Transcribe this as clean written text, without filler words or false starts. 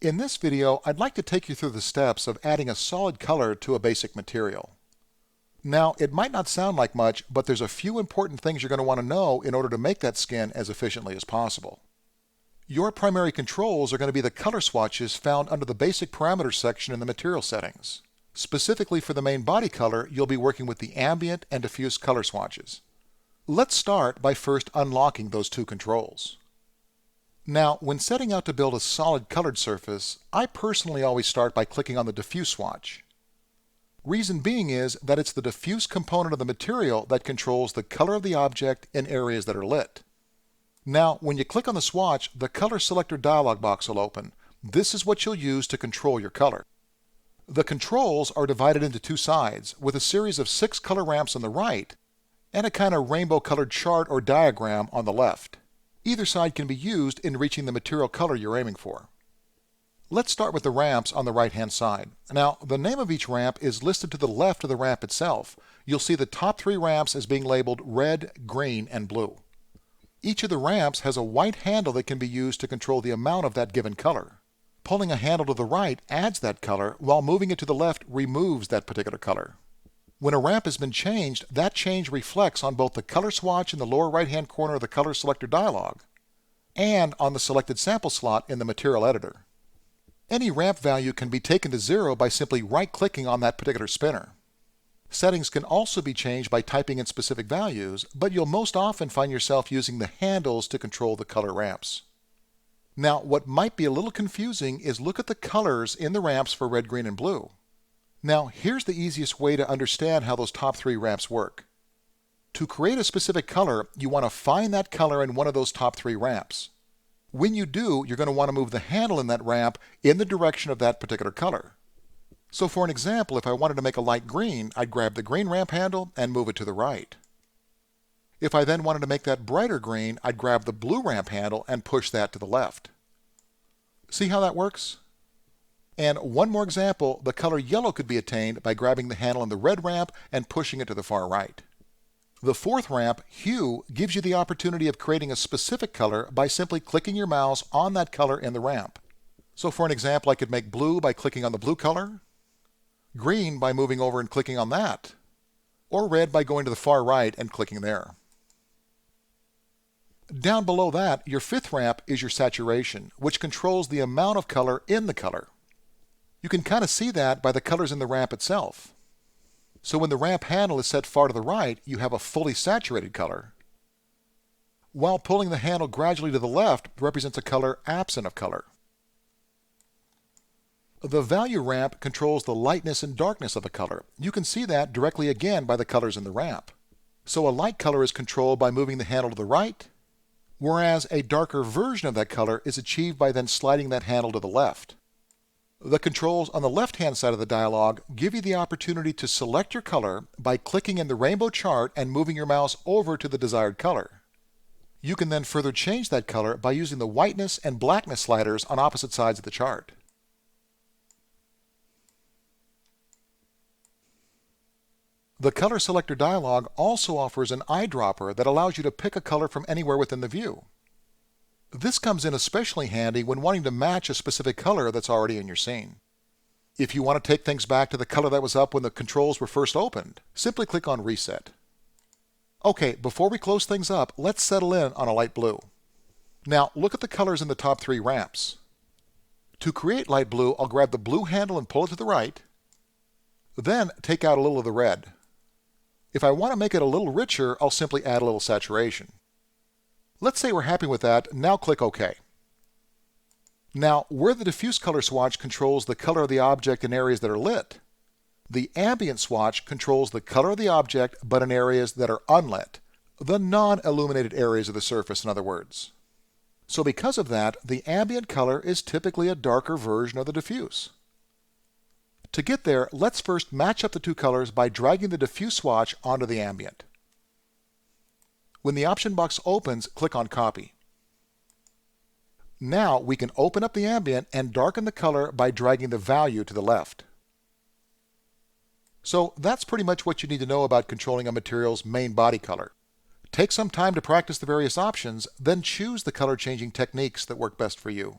In this video, I'd like to take you through the steps of adding a solid color to a basic material. Now, it might not sound like much, but there's a few important things you're going to want to know in order to make that skin as efficiently as possible. Your primary controls are going to be the color swatches found under the basic parameters section in the material settings. Specifically for the main body color, you'll be working with the ambient and diffuse color swatches. Let's start by first unlocking those two controls. Now, when setting out to build a solid colored surface, I personally always start by clicking on the diffuse swatch. Reason being is that it's the diffuse component of the material that controls the color of the object in areas that are lit. Now, when you click on the swatch, the Color Selector dialog box will open. This is what you'll use to control your color. The controls are divided into two sides, with a series of 6 color ramps on the right and a kind of rainbow-colored chart or diagram on the left. Either side can be used in reaching the material color you're aiming for. Let's start with the ramps on the right-hand side. Now, the name of each ramp is listed to the left of the ramp itself. You'll see the top 3 ramps as being labeled red, green, and blue. Each of the ramps has a white handle that can be used to control the amount of that given color. Pulling a handle to the right adds that color, while moving it to the left removes that particular color. When a ramp has been changed, that change reflects on both the color swatch in the lower right-hand corner of the Color Selector dialog and on the selected sample slot in the material editor. Any ramp value can be taken to 0 by simply right-clicking on that particular spinner. Settings can also be changed by typing in specific values, but you'll most often find yourself using the handles to control the color ramps. Now, what might be a little confusing is look at the colors in the ramps for red, green, and blue. Now, here's the easiest way to understand how those top 3 ramps work. To create a specific color, you want to find that color in one of those top 3 ramps. When you do, you're going to want to move the handle in that ramp in the direction of that particular color. So for an example, if I wanted to make a light green, I'd grab the green ramp handle and move it to the right. If I then wanted to make that brighter green, I'd grab the blue ramp handle and push that to the left. See how that works? And one more example, the color yellow could be attained by grabbing the handle in the red ramp and pushing it to the far right. The 4th ramp, hue, gives you the opportunity of creating a specific color by simply clicking your mouse on that color in the ramp. So for an example, I could make blue by clicking on the blue color, green by moving over and clicking on that, or red by going to the far right and clicking there. Down below that, your 5th ramp is your saturation, which controls the amount of color in the color. You can kind of see that by the colors in the ramp itself. So when the ramp handle is set far to the right, you have a fully saturated color, while pulling the handle gradually to the left represents a color absent of color. The value ramp controls the lightness and darkness of a color. You can see that directly again by the colors in the ramp. So a light color is controlled by moving the handle to the right, whereas a darker version of that color is achieved by then sliding that handle to the left. The controls on the left-hand side of the dialog give you the opportunity to select your color by clicking in the rainbow chart and moving your mouse over to the desired color. You can then further change that color by using the whiteness and blackness sliders on opposite sides of the chart. The Color Selector dialog also offers an eyedropper that allows you to pick a color from anywhere within the view. This comes in especially handy when wanting to match a specific color that's already in your scene. If you want to take things back to the color that was up when the controls were first opened, simply click on Reset. Okay, before we close things up, let's settle in on a light blue. Now, look at the colors in the top 3 ramps. To create light blue, I'll grab the blue handle and pull it to the right, then take out a little of the red. If I want to make it a little richer, I'll simply add a little saturation. Let's say we're happy with that, now click OK. Now, where the diffuse color swatch controls the color of the object in areas that are lit, the ambient swatch controls the color of the object but in areas that are unlit, the non-illuminated areas of the surface, in other words. So because of that, the ambient color is typically a darker version of the diffuse. To get there, let's first match up the 2 colors by dragging the diffuse swatch onto the ambient. When the option box opens, click on Copy. Now we can open up the ambient and darken the color by dragging the value to the left. So that's pretty much what you need to know about controlling a material's main body color. Take some time to practice the various options, then choose the color changing techniques that work best for you.